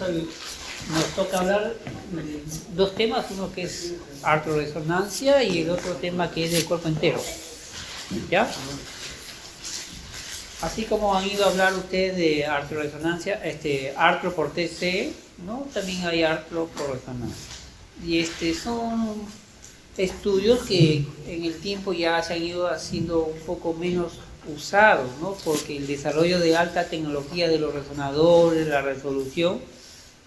Nos toca hablar dos temas, uno que es artroresonancia y el otro tema que es del cuerpo entero. ¿Ya? Así como han ido a hablar ustedes de artroresonancia, artro por TC, ¿no? También hay artro por resonancia. Y son estudios que en el tiempo ya se han ido haciendo un poco menos usados, ¿no? Porque el desarrollo de alta tecnología de los resonadores, la resolución,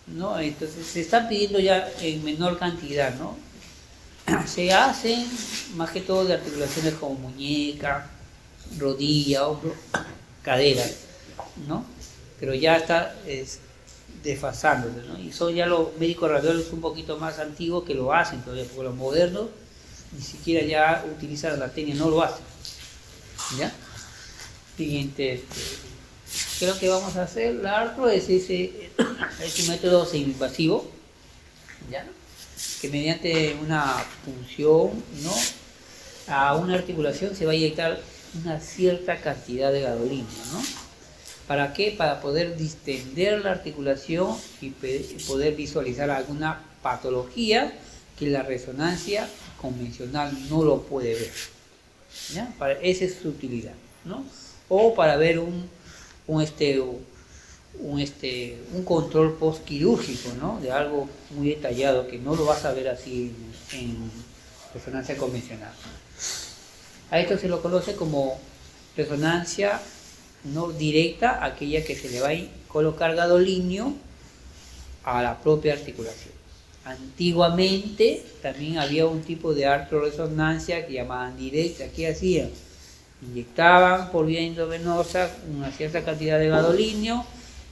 ¿no? Entonces se están pidiendo ya en menor cantidad, ¿no? Se hacen más que todo de articulaciones como muñeca, rodilla, hombro, cadera, ¿no? Pero ya está desfasándose, ¿no? Y son ya los médicos radiólogos un poquito más antiguos que lo hacen todavía, porque los modernos ni siquiera ya utilizan la técnica, no lo hacen. ¿Ya? Siguiente, ¿qué es lo que vamos a hacer? La artro es un método semi-invasivo, ¿ya? Que mediante una punción, ¿no? A una articulación se va a inyectar una cierta cantidad de gadolinio, ¿no? ¿Para qué? Para poder distender la articulación y poder visualizar alguna patología que la resonancia convencional no lo puede ver, ¿ya? Esa es su utilidad, ¿no? O para ver un control postquirúrgico, ¿no? De algo muy detallado que no lo vas a ver así en resonancia convencional. A esto se lo conoce como resonancia no directa, aquella que se le va a colocar gadolinio a la propia articulación. Antiguamente también había un tipo de artroresonancia que llamaban directa. ¿Qué hacían? Inyectaban por vía endovenosa una cierta cantidad de gadolinio,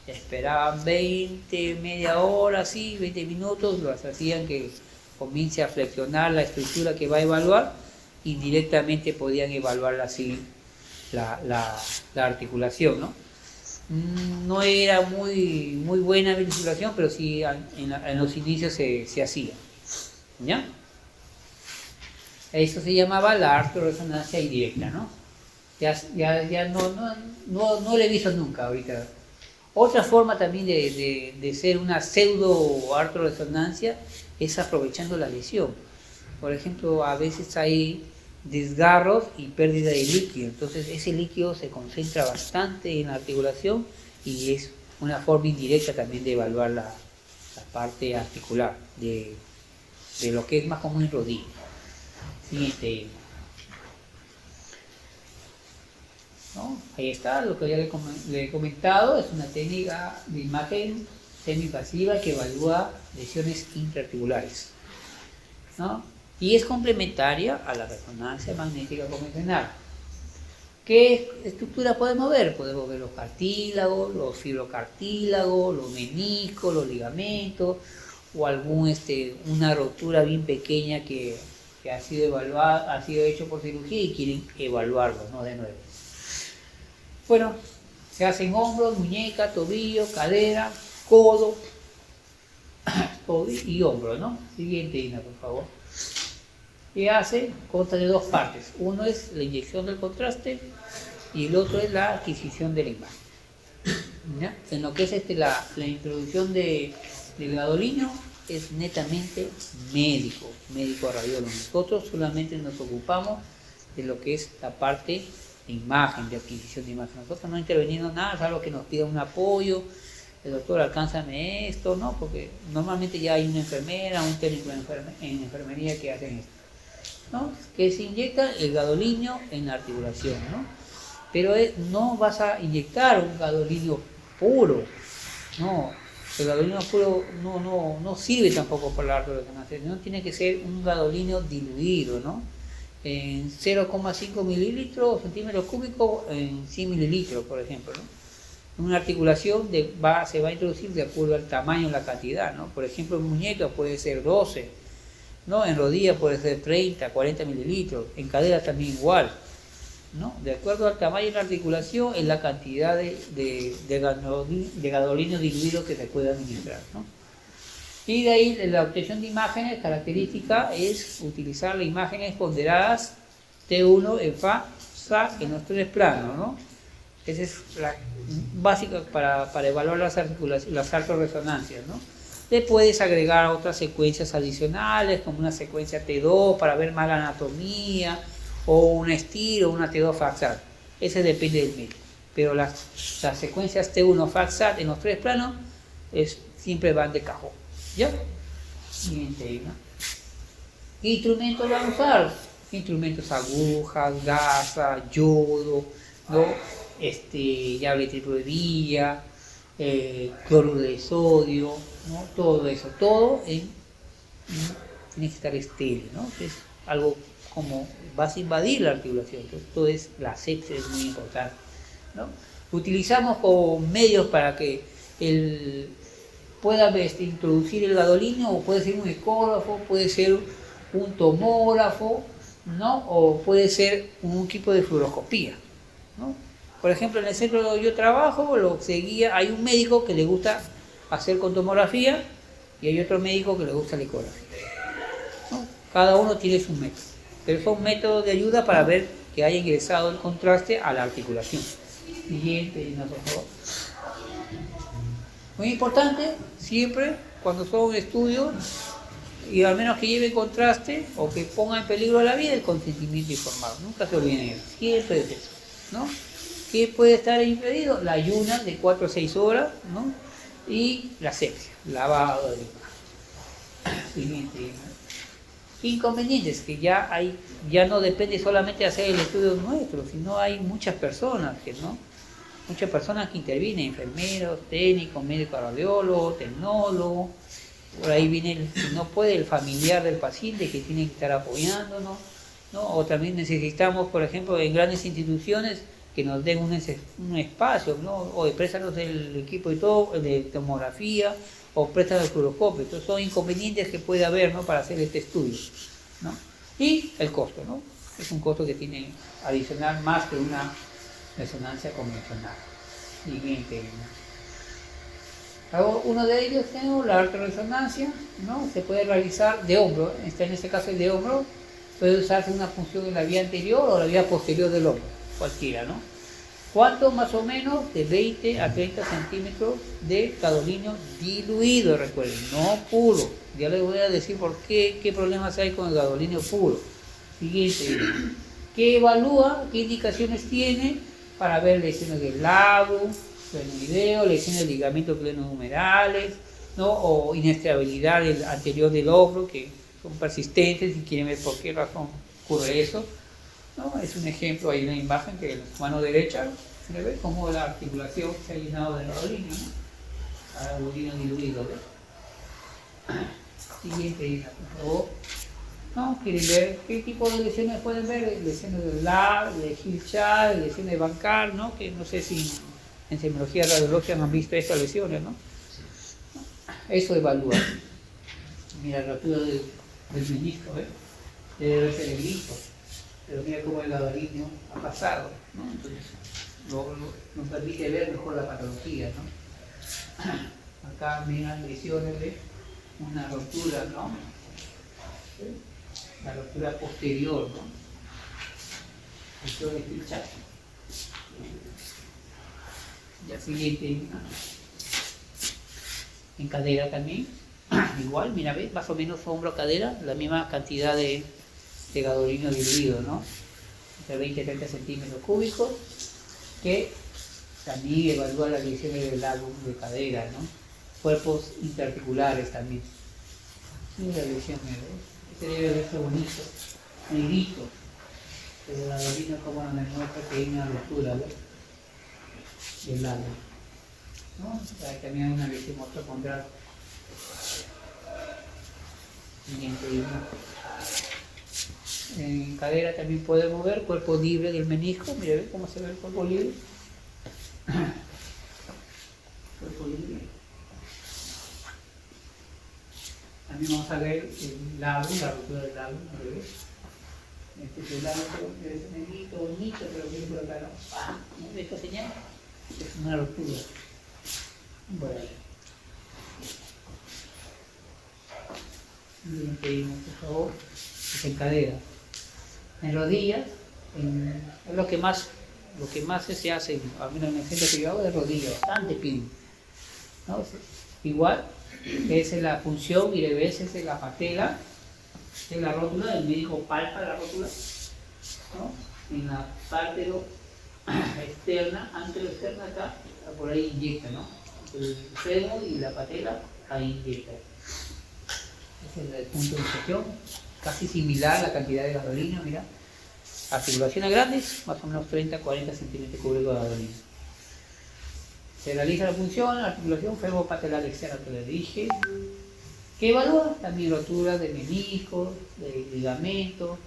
esperaban 20, media hora, así, 20 minutos, los hacían que comience a flexionar la estructura que va a evaluar y directamente podían evaluar así la articulación, ¿no? No era muy buena visualización, pero sí en los inicios se hacía, ¿ya? Eso se llamaba la artroresonancia indirecta, ¿no? Ya no lo he visto nunca ahorita. Otra forma también de ser una pseudo artroresonancia es aprovechando la lesión. Por ejemplo, a veces hay desgarros y pérdida de líquido, entonces ese líquido se concentra bastante en la articulación y es una forma indirecta también de evaluar la parte articular de lo que es más común en rodilla. Siguiente. ¿No? Ahí está, lo que ya le he comentado, es una técnica de imagen semi-invasiva que evalúa lesiones intraarticulares, ¿no? Y es complementaria a la resonancia magnética convencional. ¿Qué estructura podemos ver? Podemos ver los cartílagos, los fibrocartílagos, los meniscos, los ligamentos, o una rotura bien pequeña que ha sido evaluada, ha sido hecho por cirugía y quieren evaluarlo, ¿no? De nuevo. Bueno, se hacen hombros, muñeca, tobillo, cadera, codo y hombro, ¿no? Siguiente, Ina, por favor. ¿Qué hace? Consta de dos partes. Uno es la inyección del contraste y el otro es la adquisición de la imagen, ¿ya? En lo que es la introducción del gadolinio es netamente médico radiólogo. Nosotros solamente nos ocupamos de lo que es la parte de imagen, de adquisición de imagen. Nosotros no intervenimos nada, salvo que nos pida un apoyo, el doctor alcánzame esto, ¿no? Porque normalmente ya hay una enfermera, un técnico en enfermería que hacen esto, ¿no? Que se inyecta el gadolinio en la articulación, ¿no? Pero no vas a inyectar un gadolinio puro, no. El gadolinio puro no sirve tampoco para la artroresonancia, no tiene que ser un gadolinio diluido, ¿no? En 0,5 mililitros o centímetros cúbicos en 100 mililitros, por ejemplo, ¿no? Una articulación se va a introducir de acuerdo al tamaño y la cantidad, ¿no? Por ejemplo, en muñeca puede ser 12, ¿no? En rodilla puede ser 30, 40 mililitros, en cadera también igual, ¿no? De acuerdo al tamaño de la articulación, es la cantidad de gadolinio diluido que se puede administrar, ¿no? Y de ahí la obtención de imágenes característica es utilizar las imágenes ponderadas T1 en Fa, Sa en los tres planos, ¿no? Esa es la básica para evaluar las articulaciones, las artorresonancias, ¿no? Le puedes agregar otras secuencias adicionales, como una secuencia T2 para ver más la anatomía, o un estilo, una T2 faxat. Ese depende del médico. Pero las secuencias T1 faxat en los 3 planos siempre van de cajón. ¿Ya? Siguiente, ¿no? ¿Qué instrumentos van a usar? Instrumentos: agujas, gasa, yodo, ¿no? Llave triple de vía, cloruro de sodio, ¿no? Todo eso, todo tiene que estar estéril, ¿no? Es algo como vas a invadir la articulación. Entonces, todo la asepsia es muy importante, ¿no? Utilizamos como medios para que pueda introducir el gadolinio, o puede ser un ecógrafo, puede ser un tomógrafo, ¿no? O puede ser un equipo de fluoroscopía, ¿no? Por ejemplo, en el centro donde yo trabajo, hay un médico que le gusta hacer con tomografía y hay otro médico que le gusta la ecografía, ¿no? Cada uno tiene su método, pero son métodos de ayuda para ver que haya ingresado el contraste a la articulación. Siguiente, por favor. Muy importante, siempre, cuando son estudios, y al menos que lleve contraste o que ponga en peligro la vida, el consentimiento informado. Nunca se olviden eso, siempre es eso, ¿no? ¿Qué puede estar impedido? La ayuna de 4 a 6 horas, ¿no? Y la asepsia, lavado de manos. Siguiente, ¿no? Inconvenientes, que ya no depende solamente de hacer el estudio nuestro, sino hay muchas personas que intervienen: enfermeros, técnicos, médicos radiólogos, tecnólogos. Por ahí viene, si no puede, el familiar del paciente que tiene que estar apoyándonos, ¿no? O también necesitamos, por ejemplo, en grandes instituciones, que nos den un espacio, ¿no? O préstanos el equipo de tomografía, o préstanos el fluoroscopio. Entonces son inconvenientes que puede haber, ¿no? Para hacer este estudio, ¿no? Y el costo, ¿no? Es un costo que tiene adicional más que una resonancia convencional. Siguiente, ¿no? Uno de ellos tenemos la artorresonancia, ¿no? Se puede realizar de hombro, en este caso es de hombro. Puede usarse una punción en la vía anterior o la vía posterior del hombro, cualquiera, ¿no? ¿Cuánto? Más o menos de 20 a 30 centímetros de gadolinio diluido, recuerden, no puro. Ya les voy a decir por qué problemas hay con el gadolinio puro. Siguiente, ¿qué evalúa? ¿Qué indicaciones tiene para ver lesiones del labrum, glenoideo, lesiones de ligamentos glenohumerales, ¿no? O inestabilidad anterior del hombro, que son persistentes y quieren ver por qué razón ocurre eso, ¿no? Es un ejemplo, hay una imagen que en la mano derecha se ve cómo la articulación se ha llenado de gadolinio, ¿no? Gadolinio diluido, ¿ves? Siguiente, por favor. ¿No? Quieren ver qué tipo de lesiones pueden ver: lesiones del labrum, de Hill-Child, lesiones de Bancar, ¿no? Que no sé si en semiología radiológica han visto estas lesiones, ¿no? Eso evalúa. Mira, la rotura del menisco, debe verse el grito, pero mira cómo el gadolinio ha pasado, ¿no? Entonces nos permite ver mejor la patología, ¿no? Acá miran lesiones de una rotura, ¿no? La rotura posterior, ¿no? Lesiones del chato. Ya siguiente, en cadera también, igual, mira, ¿ves? Más o menos hombro, cadera, la misma cantidad de gadolinio diluido, ¿no? Entre 20 y 30 centímetros cúbicos, que también evalúa las lesiones del labrum de cadera, ¿no? Cuerpos interarticulares también. Mira la lesión, ¿ves? Este debe verse bonito, negrito, pero el gadolinio como nos demuestra que hay una rotura, ¿ves? Del lado, ¿no? También hay una lesión osteocondral. En cadera también podemos ver cuerpo libre del menisco. Mira, ¿ves cómo se ve el cuerpo libre? Cuerpo libre. También vamos a ver el labrum, la rotura del labrum, ¿no ves? Este es el labrum, es negrito, bonito, pero bien por acá, ¿no? ¿No ves esta señal? Es una rotura. Bueno. Bien, pedimos, por favor, es en cadera. En rodillas, es lo que más lo que más se hace, al menos en el centro que yo hago, de rodilla, bastante peeling, ¿no? Igual, esa es la punción y de veces es la patela, de la rótula, el médico palpa la rótula, ¿no? En la parte externa, antero-externa acá, por ahí inyecta, ¿no? El fémur y la patela, ahí inyecta. Ese es el punto de inserción, casi similar a la cantidad de gasolina, mira. Articulaciones grandes, más o menos 30-40 centímetros cúbicos de gasolina. Se realiza la punción, la articulación femoropatelar externa que les dije. ¿Qué evalúa? También roturas de meniscos, de ligamentos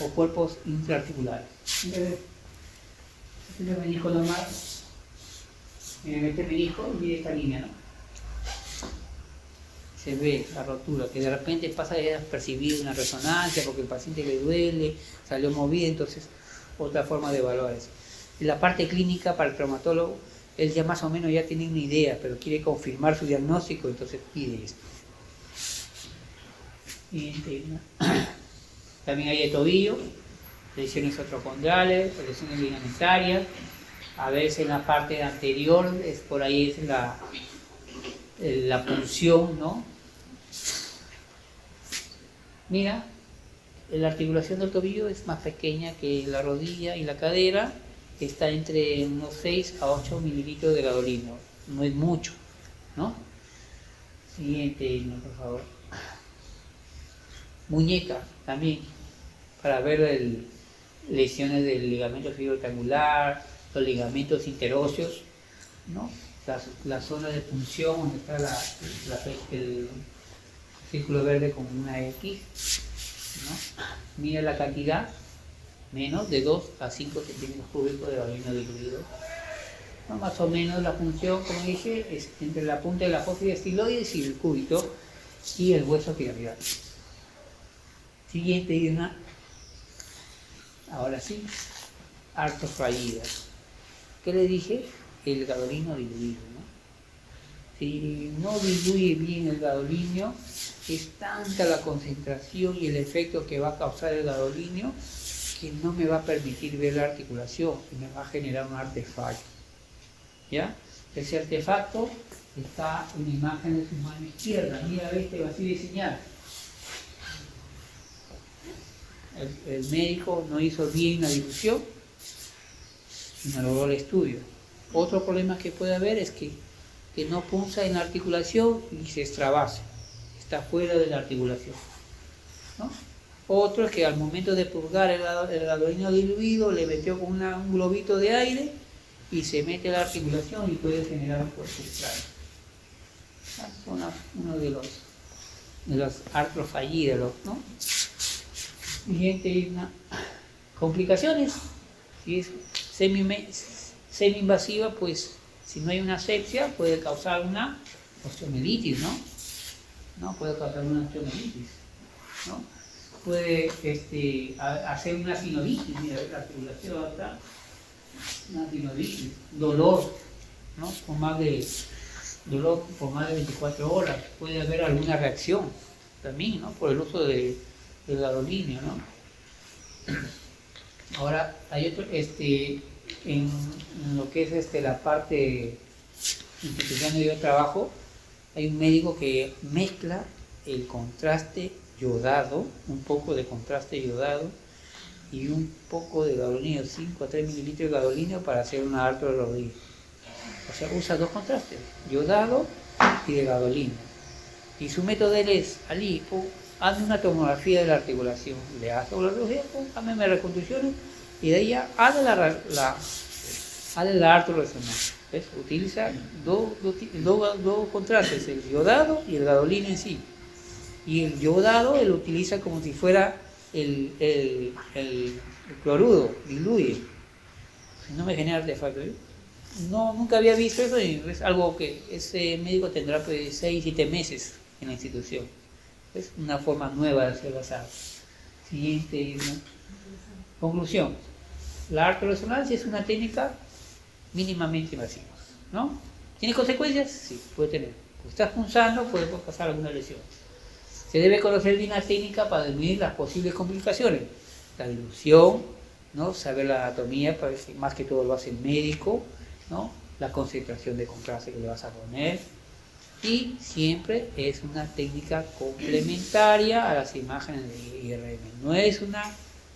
o cuerpos intraarticulares. Este es el menisco normal. Miren, este menisco mide esta línea, ¿no? Se ve la rotura, que de repente pasa a percibir una resonancia porque el paciente le duele, salió movido, entonces otra forma de evaluar eso. En la parte clínica, para el traumatólogo, él ya más o menos ya tiene una idea, pero quiere confirmar su diagnóstico, entonces pide esto. También hay de tobillo, lesiones otrocondrales, lesiones ligamentarias, a veces en la parte anterior, por ahí es la punción, ¿no? Mira, la articulación del tobillo es más pequeña que la rodilla y la cadera, está entre unos 6 a 8 mililitros de gasolina, no es mucho, ¿no? Siguiente, por favor. Muñeca también, para ver lesiones del ligamento fibrotriangular, los ligamentos interóseos, ¿no? La zona de punción donde está el círculo verde con una X, ¿no? Mira la cantidad, menos de 2 a 5 centímetros cúbicos de gasolina diluido, ¿no? Más o menos la función, como dije, es entre la punta de la apófisis estiloides y el cúbito y el hueso piramidal. Siguiente idea, ahora sí, artrofallidas. ¿Qué le dije? El gadolino diluido, ¿no? Si no diluye bien el gadolinio, es tanta la concentración y el efecto que va a causar el gadolinio que no me va a permitir ver la articulación y me va a generar un artefacto. ¿Ya? Ese artefacto está en la imagen de su mano izquierda. Mira, este va así de señal. El médico no hizo bien la dilución y no logró el estudio. Otro problema que puede haber es que no punza en la articulación y se extravasa, está fuera de la articulación, ¿no? Otro es que al momento de purgar el gadolino diluido le metió con un globito de aire y se mete la articulación y puede generar un cuerpo extraño. Son uno de los artrofallidos, ¿no? Siguiente, complicaciones. Si es semi-invasiva, pues si no hay una asepsia puede causar una osteomielitis, ¿no? Puede causar una osteomielitis, ¿no? Puede hacer una sinovitis, mira, la articulación acá, una sinovitis, dolor, ¿no? Dolor por más de 24 horas, puede haber alguna reacción también, ¿no? Por el uso del gadolinio, ¿no? Ahora, hay otro, en lo que es la parte institucional donde yo trabajo, hay un médico que mezcla el contraste yodado, un poco de contraste yodado y un poco de gadolinio, 5 a 3 mililitros de gadolinio para hacer una artro de rodilla. O sea, usa dos contrastes, yodado y de gadolinio. Y su método es, Ali, hazme una tomografía de la articulación, le hace la radiología, hazme reconstrucciones y de ella hazle la artroresonancia. ¿Ves? Utiliza dos contrastes, el yodado y el gadolino en sí. Y el yodado él utiliza como si fuera el cloruro, diluye. No me genera artefacto. No, nunca había visto eso y es algo que ese médico tendrá 6-7 meses en la institución. Es una forma nueva de hacer las artes. Siguiente, ¿no? Conclusión. La artroresonancia es una técnica mínimamente invasiva, ¿no? ¿Tiene consecuencias? Sí, puede tener. Si estás punzando, puede pasar alguna lesión. Se debe conocer bien la técnica para disminuir las posibles complicaciones. La dilución, ¿no? Saber la anatomía, parece, más que todo lo hace el médico, ¿no? La concentración de contraste que le vas a poner. Y siempre es una técnica complementaria a las imágenes de IRM. No es una...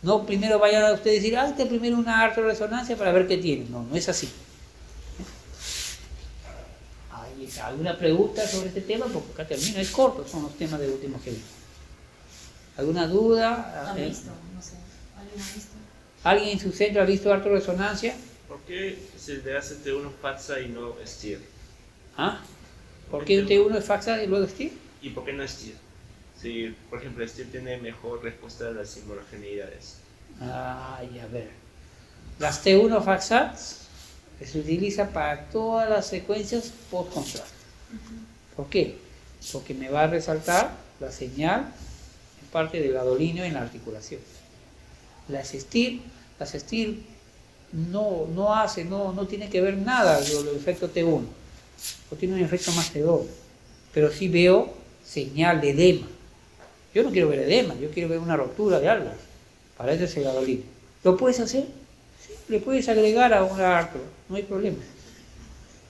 No primero vayan a ustedes a decir, hazte primero una arterioresonancia para ver qué tiene. No, no es así. ¿Hay alguna pregunta sobre este tema? Porque acá termina, es corto, son los temas de último que vimos. ¿Alguna duda? ¿Han visto? No sé. ¿Alguien ha visto? ¿Alguien en su centro ha visto arterioresonancia? ¿Por qué se le hace T1 faxa y no STIR? ¿Ah? ¿Por qué un T1 es faxa y luego STIR? ¿Y por qué no STIR? Si, por ejemplo, STIR tiene mejor respuesta a las inmunogeneidades. Ay, a ver. Las T1 faxas se utiliza para todas las secuencias post-contraste. ¿Por qué? Porque me va a resaltar la señal en parte del gadolinio en la articulación. Las STIR no tiene que ver nada con el efecto T1, o tiene un efecto más T2, pero sí veo señal de edema. Yo no quiero ver edema, yo quiero ver una rotura de algo. Para eso es el gadolinio. ¿Lo puedes hacer? Sí, le puedes agregar a una artro, no hay problema.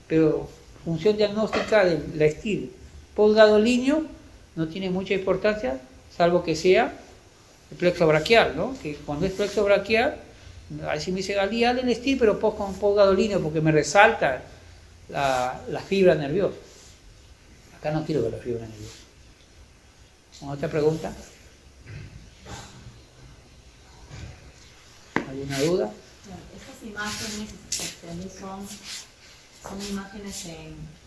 Pero función diagnóstica de la STIR post-gadolinio no tiene mucha importancia, salvo que sea el plexo braquial, ¿no? Que cuando es plexo braquial, ahí sí me dice alial el STIR, pero post-gadolinio, porque me resalta la fibra nerviosa. Acá no quiero ver la fibra nerviosa. ¿Otra pregunta? ¿Alguna duda? Bueno, estas imágenes también son imágenes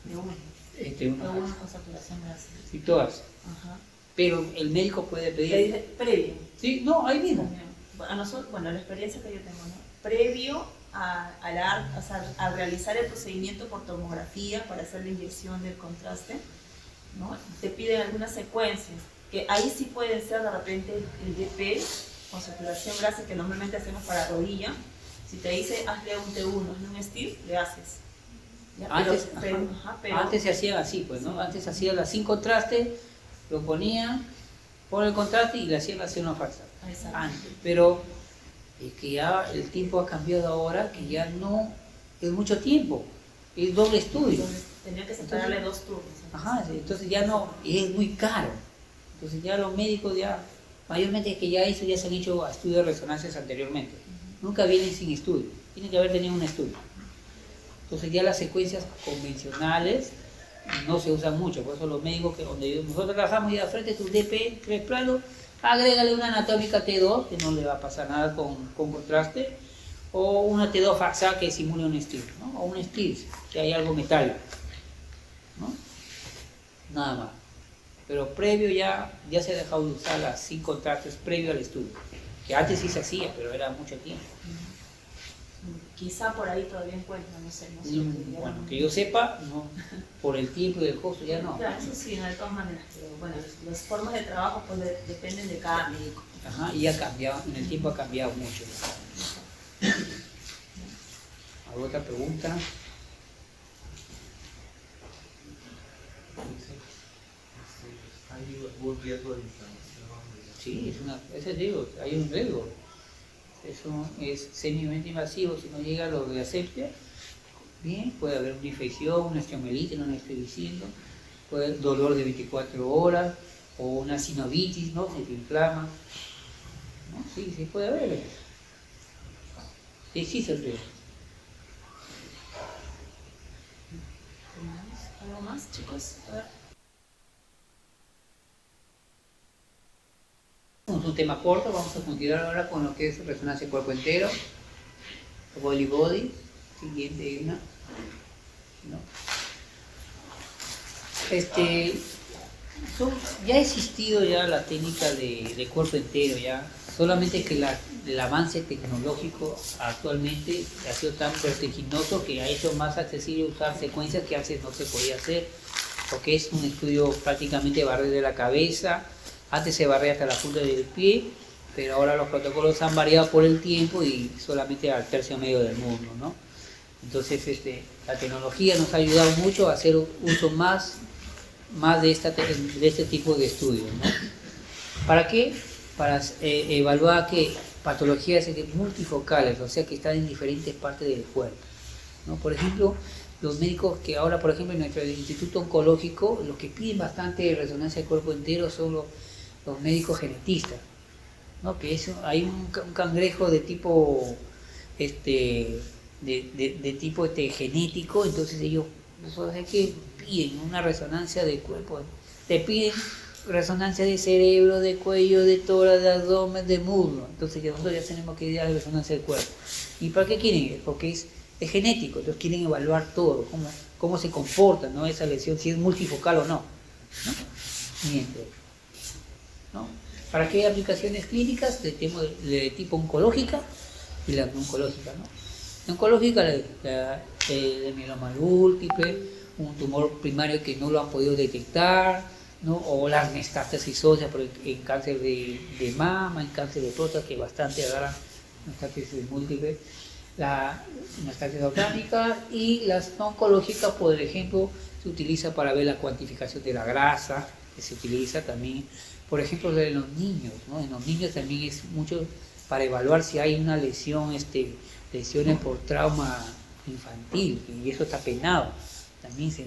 de una con saturación grasa. Sí, todas. Ajá. Pero el médico puede Le pedir... dice previo. Sí, no, ahí mismo. A nosotros, bueno, la experiencia que yo tengo, ¿no? Previo a realizar el procedimiento por tomografía para hacer la inyección del contraste, ¿no? Te piden algunas secuencias, que ahí sí pueden ser de repente el DP con saturación grasa que normalmente hacemos para rodilla. Si te dice hazle un T1, hazle un STIR, le haces. ¿Ya? Antes se hacía así, pues, ¿no? Antes hacía las 5 contrastes, lo ponían, pone el contraste y le hacían la faxa. Antes, pero es que ya el tiempo ha cambiado ahora, que ya no es mucho tiempo, es doble estudio. Entonces, tenía que separarle 2 turnos. Ajá, entonces ya no, es muy caro. Entonces ya los médicos ya, mayormente es que ya se han hecho estudios de resonancias anteriormente. Nunca vienen sin estudio, tienen que haber tenido un estudio. Entonces ya las secuencias convencionales no se usan mucho, por eso los médicos donde nosotros trabajamos ya frente a tu DP 3 planos, agrégale una anatómica T2, que no le va a pasar nada con contraste, o una T2 faxa que simule un STIR, ¿no? O un STIR, que hay algo metálico, ¿no? Nada más. Pero previo ya se ha dejado de usar las 5 contrastes previo al estudio, que antes sí se hacía, pero era mucho tiempo. Quizá por ahí todavía encuentran, no sé. Bueno, que yo sepa, no, por el tiempo y el costo ya no. Claro, eso sí, no, de todas maneras, pero bueno, las formas de trabajo pues dependen de cada médico. Ajá, y ha cambiado, en el tiempo ha cambiado mucho. ¿Alguna otra pregunta? ¿Hay algún riesgo de inflamación? Sí, ese digo, hay un riesgo. Eso es semiamente invasivo, si no llega a los de asepsia, bien, puede haber una infección, una osteomielitis, no le estoy diciendo, puede haber dolor de 24 horas, o una sinovitis, ¿no? Se te inflama, ¿no? Sí, puede haber. Existe el riesgo. ¿Algo más, chicos? A ver. Es un tema corto, vamos a continuar ahora con lo que es resonancia cuerpo entero, body, siguiente una, ¿no? Ya ha existido ya la técnica de cuerpo entero, ya, solamente que el avance tecnológico actualmente ha sido tan vertiginoso que ha hecho más accesible usar secuencias que antes no se podía hacer, porque es un estudio prácticamente barrer de la cabeza. Antes se barría hasta la punta del pie, pero ahora los protocolos han variado por el tiempo y solamente al tercio medio del mundo, ¿no? Entonces la tecnología nos ha ayudado mucho a hacer uso más de este tipo de estudios, ¿no? ¿Para qué? Para evaluar que patologías multifocales, o sea que están en diferentes partes del cuerpo, ¿no? Por ejemplo, los médicos que ahora, por ejemplo, en nuestro instituto oncológico, los que piden bastante resonancia del cuerpo entero son los médicos genetistas, ¿no? Que hay un cangrejo de tipo de tipo genético, entonces ellos es que piden una resonancia del cuerpo, te piden resonancia de cerebro, de cuello, de tórax, de abdomen, de muslo, entonces nosotros ya tenemos que ir a la resonancia del cuerpo. ¿Y para qué quieren? Porque es genético, entonces quieren evaluar todo, cómo se comporta, ¿no? Esa lesión, si es multifocal o no, ¿no? Mientras, ¿no? ¿Para qué aplicaciones clínicas? De tipo oncológica y la no oncológica, ¿no? La oncológica, de mieloma múltiple, un tumor primario que no lo han podido detectar, ¿no? O las metástasis óseas en cáncer de mama, en cáncer de próstata, que bastante agarran metástasis múltiples, la metástasis orgánica, y las no oncológicas, por ejemplo, se utiliza para ver la cuantificación de la grasa, que se utiliza también, por ejemplo, en los niños, ¿no? En los niños también es mucho para evaluar si hay una lesión, lesiones por trauma infantil, y eso está penado. También se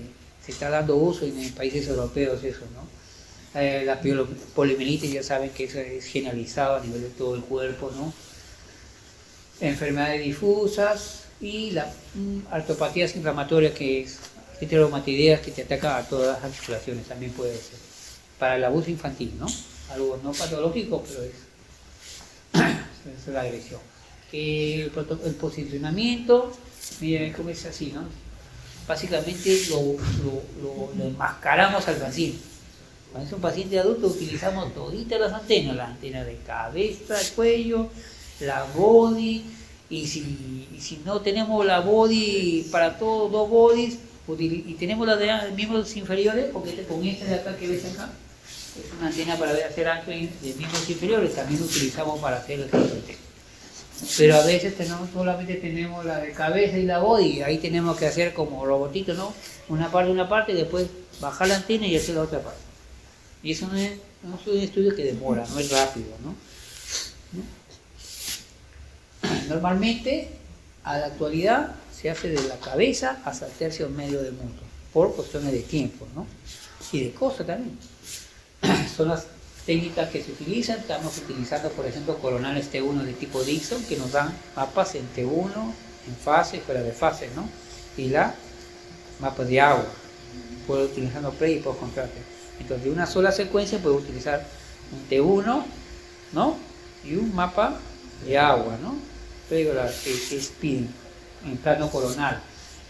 está dando uso en países europeos eso, ¿no? La poliomielitis, ya saben que eso es generalizado a nivel de todo el cuerpo, ¿no? Enfermedades difusas y las artropatías inflamatorias, que es heteromatideas, que te atacan a todas las articulaciones, también puede ser. Para el abuso infantil, ¿no? Algo no patológico, pero es la agresión. El posicionamiento, miren cómo es así, ¿no? Básicamente lo enmascaramos al paciente. Cuando es un paciente adulto utilizamos toditas las antenas, la antena de cabeza, el cuello, la body, y si no tenemos la body para todos, dos bodies, y tenemos la de miembros inferiores, porque con esta de acá que ves acá, es una antena para hacer anclaje de miembros inferiores, también lo utilizamos para hacer el CT. Pero a veces solamente tenemos la de cabeza y la body, ahí tenemos que hacer como robotito, ¿no? Una parte, y después bajar la antena y hacer la otra parte. Y eso no es un estudio que demora, no es rápido, ¿no? Normalmente, a la actualidad, se hace de la cabeza hasta el tercio medio del muslo, por cuestiones de tiempo, ¿no? Y de costo también. Son las técnicas que se utilizan. Estamos utilizando, por ejemplo, coronales T1 de tipo Dixon, que nos dan mapas en T1, en fase, fuera de fase, ¿no? Y mapas de agua. Puedo utilizando pre y post contraste. Entonces, de una sola secuencia puedo utilizar un T1, ¿no? Y un mapa de agua, ¿no? Pero que es PIN, en plano coronal.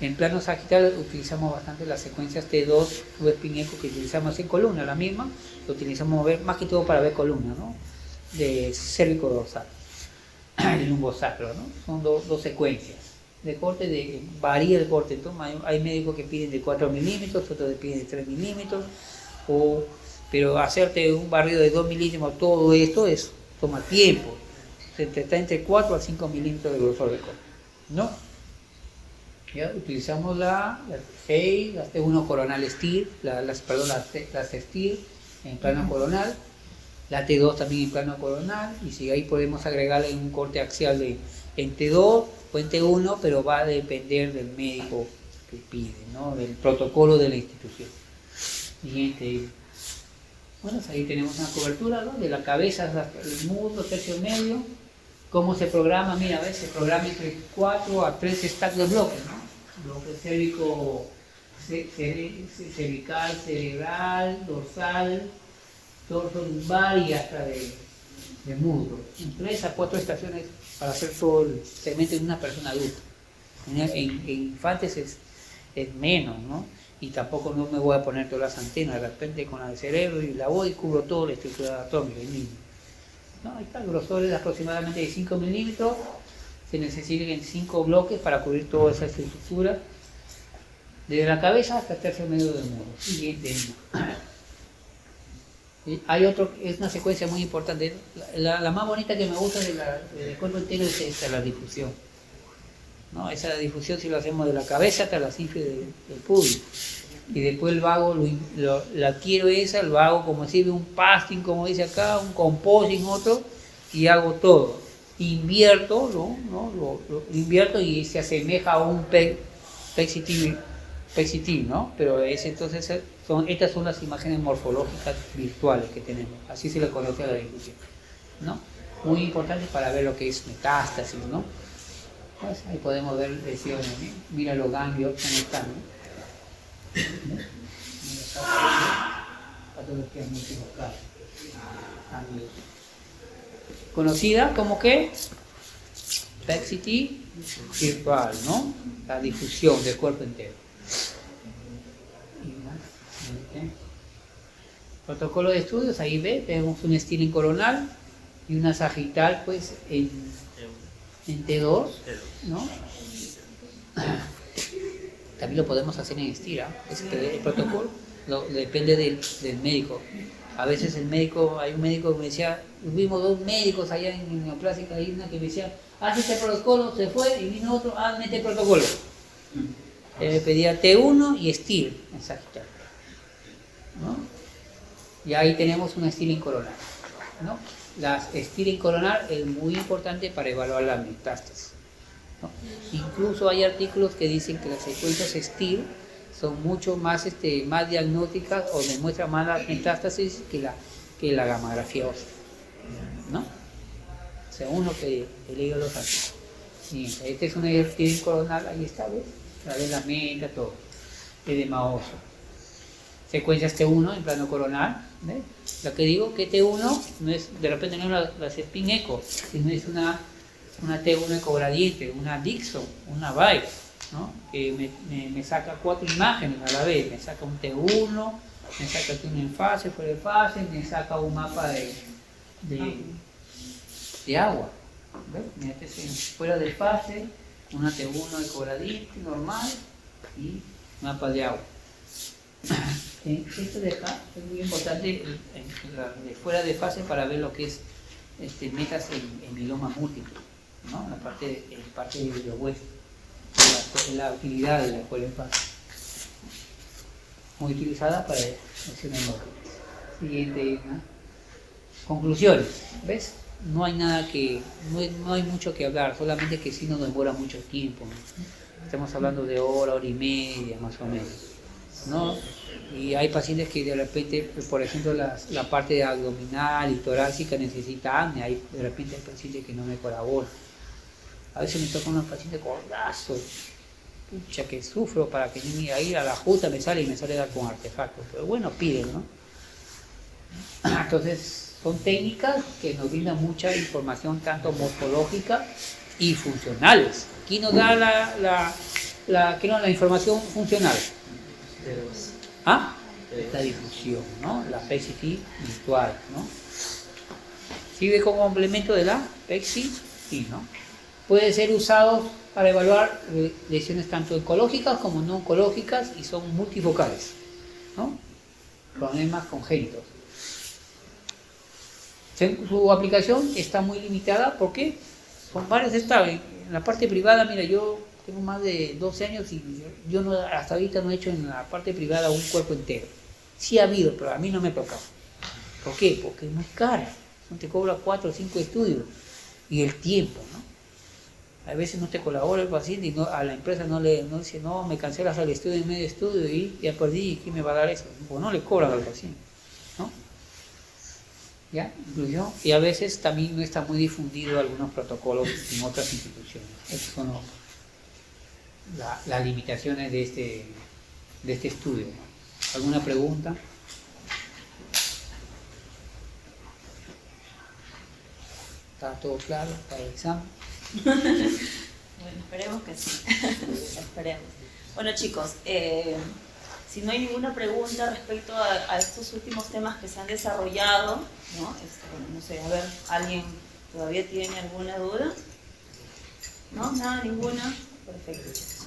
En plano sagital utilizamos bastante las secuencias T2, spin eco, que utilizamos en columna, la misma, lo utilizamos más que todo para ver columna, ¿no? De cérvico dorsal, el lumbosacro, ¿no? Son dos secuencias. De corte, varía el corte, entonces hay médicos que piden de 4 milímetros, otros que piden de 3 milímetros, pero hacerte un barrido de 2 milímetros, todo esto toma tiempo, está entre 4 a 5 milímetros de grosor de corte, ¿no? Ya utilizamos la T6, las T1 coronal STIR, las STIR en plano coronal, la T2 también en plano coronal, y si ahí podemos agregarle un corte axial en T2 o en T1, pero va a depender del médico que pide, ¿no? Del protocolo de la institución. Siguiente. Bueno, ahí tenemos una cobertura, ¿no? De la cabeza hasta el muslo, tercio medio. ¿Cómo se programa? Mira, a ver, se programa entre 4 a 3 stacks de bloques, ¿no? Bloque cérvico, cervical, cerebral, dorsal, torso lumbar y hasta de muslo. En 3 a 4 estaciones para hacer todo el segmento de una persona adulta. En infantes es menos, ¿no? Y tampoco no me voy a poner todas las antenas, de repente con la de cerebro y la voy y cubro toda la estructura atómica del niño. ¿No? Ahí está, el grosor es aproximadamente de 5 milímetros, se necesitan 5 bloques para cubrir toda esa estructura, desde la cabeza hasta el tercio medio del muslo. Siguiente. Hay otro, es una secuencia muy importante, la más bonita que me gusta del cuerpo entero es esta, la difusión, ¿no? Esa difusión si lo hacemos de la cabeza hasta la sínfide del pubis. Y después el vago la quiero el vago como si ve un pasting, como dice acá, un composing, otro, y hago todo. invierto, ¿no? Lo invierto y se asemeja a un PET-CT, ¿no? Pero entonces estas son las imágenes morfológicas virtuales que tenemos, así se le conoce a la difusión, ¿no? Muy importante para ver lo que es metástasis, ¿no? Pues ahí podemos ver lesiones, ¿no? Mira los ganglios, cómo están, ¿no? Mira acá, patología multifocal. Ganglios. Conocida como que PET-CT virtual, ¿no? La difusión del cuerpo entero. Protocolo de estudios, ahí tenemos un steering coronal y una sagital pues en T2, ¿no? También lo podemos hacer en estira, es que el protocolo depende del médico. A veces el médico, hay un médico que me decía, vimos dos médicos allá en neoplástica, hay una que me decía, haz este protocolo, se fue, y vino otro, mete el protocolo. Pedía T1 y STIR en sagital, ¿no? Y ahí tenemos una steering coronal, ¿no? La steering coronal es muy importante para evaluar la metástasis, ¿no? Incluso hay artículos que dicen que las secuencias STIR son mucho más, más diagnósticas o demuestran más la metástasis que la gamografía ósea, ¿no? Según lo que he leído los artículos. Sí, este es una steering coronal, ahí está, ¿ves? La meta, todo. Edema óseo. Secuencias T1 en plano coronal, ¿ves? Lo que digo que T1 no es, de repente no es la spin echo, sino es una T1 ecogradiente, una Dixon, una VAI, ¿no? Que me saca 4 imágenes a la vez, me saca un T1, me saca T1 en fase, fuera de fase, me saca un mapa de agua, ¿ves? Mira, fuera de fase, una T1 ecogradiente normal y mapa de agua. Esto de acá es muy importante, de fuera de fase, para ver lo que es metas en mieloma múltiple, ¿no? La parte de los huesos, la utilidad de la fuera de fase, muy utilizada para lesiones múltiples. Siguiente, ¿no? Conclusiones, ¿ves? No hay mucho que hablar, solamente que sí nos demora mucho tiempo, ¿no? Estamos hablando de hora y media más o menos, ¿no? Y hay pacientes que de repente, por ejemplo, la parte abdominal y torácica necesita apnea, hay de repente hay pacientes que no me colaboran. A veces me tocan unos pacientes cordazos, pucha, que sufro para que ni ahí a la justa me sale dar con artefactos, pero bueno, piden, ¿no? Entonces, son técnicas que nos brindan mucha información, tanto morfológica y funcionales. ¿Quién nos da la información funcional? La difusión, ¿no? La PET-CT virtual, ¿no? Sirve como complemento de la PET-CT, ¿no? Puede ser usado para evaluar lesiones tanto oncológicas como no oncológicas y son multifocales, ¿no? Problemas congénitos. Su aplicación está muy limitada porque son varios estados. En la parte privada, mira, yo tengo más de 12 años y yo no, hasta ahorita no he hecho en la parte privada un cuerpo entero. Sí ha habido, pero a mí no me ha tocado. ¿Por qué? Porque es muy cara. No te cobra 4 o 5 estudios. Y el tiempo, ¿no? A veces no te colabora el paciente y a la empresa no dice, no, me cancelas el estudio en medio estudio y ya perdí, ¿quién me va a dar eso? O no le cobran al paciente, ¿no? ¿Ya? Inclusión. Y a veces también no está muy difundido algunos protocolos en otras instituciones. Esas son las limitaciones de este estudio. ¿Alguna pregunta? ¿Está todo claro para el examen? Bueno, esperemos que sí. Esperemos. Bueno, chicos, si no hay ninguna pregunta respecto a estos últimos temas que se han desarrollado, ¿no? Bueno, no sé, a ver, ¿alguien todavía tiene alguna duda? ¿No? ¿Nada? ¿Ninguna? Perfecto, chicos.